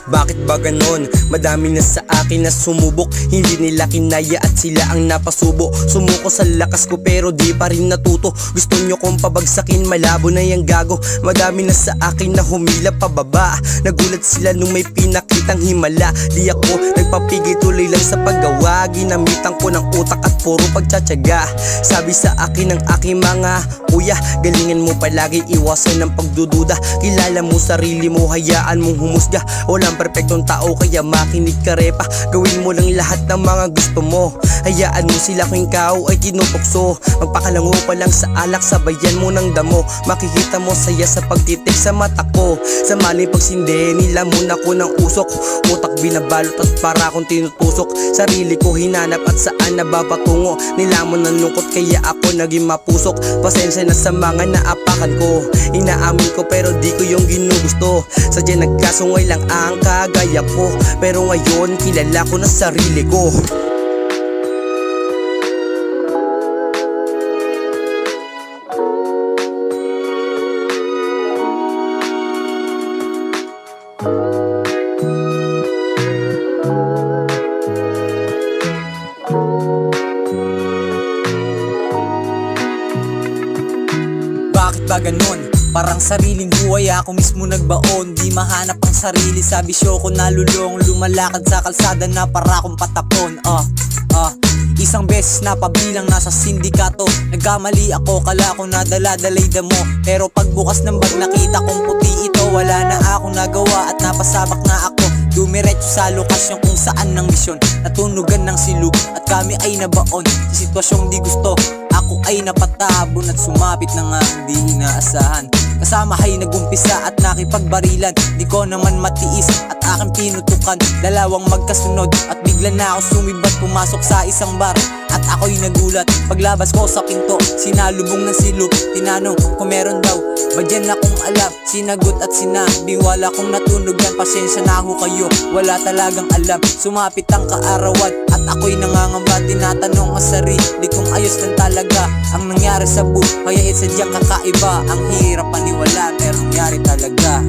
Bakit ba ganon? Madami na sa akin na sumubok, hindi nila kinaya at sila ang napasubo. Sumuko sa lakas ko pero di pa rin natuto. Gusto nyo kong pabagsakin, malabo na yung gago. Madami na sa akin na humila pababa. Nagulat sila nung may pinakitang himala. Di ako nagpapigil, tuloy lang sa paggawa. Ginamitan ko ng utak at puro pagtsatsaga. Sabi sa akin ng aking mga kuya, galingan mo palagi, iwasan ng pagdududa. Kilala mo sarili mo, hayaan mong humusga. Walang perpektong tao kaya makinig ka repa. Gawin mo lang lahat ng mga gusto mo. Hayaan mo sila kung ikaw ay tinutokso. Magpakalango pa lang sa alak, sabayan mo ng damo. Makikita mo saya sa pagtitik sa mata ko. Sa maling pagsindi, nilamon ako ng usok. Utak binabalot at para akong tinutusok. Sarili ko hinanap at saan nababatungo. Nilamon ng lungkot kaya ako naging mapusok. Pasensya na sa mga naapakan ko. Inaamin ko pero di ko yung ginugusto. Sadya nagkasungay lang ang kagaya ko. Pero ngayon kilala ko na sarili ko. Bakit ba ganon? Parang sariling buhay ako mismo nagbaon. Di mahanap ang sarili sa bisyo ko nalulong. Lumalakad sa kalsada na para akong patapon. Isang beses na pabilang nasa sindikato. Nagkamali ako, kala ko nadala-dalay damo. Pero pagbukas ng bag nakita kong puti ito. Wala na akong nagawa at napasabak na ako. Dumiretso sa lokasyon kung saan ng misyon. Natunugan ng silog at kami ay nabaon. Sa sitwasyong di gusto, ako ay napatabon at sumapit na nga hindi inaasahan. Kasama ay nagumpisa at nakipagbarilan. Di ko naman matiis at aking pinutukan. Dalawang magkasunod at bigla na ako sumibat. Pumasok sa isang bar at ako'y nagulat. Paglabas ko sa pinto, sinalubong ng silog. Tinanong kung meron daw, ba dyan akong alam? Sinagot at sinabi, wala kong natunugan. Pasensya na ho kayo, wala talagang alam. Sumapit ang kaarawan at ako'y nangangamba. Tinatanong ang sarili kung ayos lang talaga ang nangyari sa buhay. Kaya sadyang kakaiba. Ang hirap paniwala pero nangyari talaga.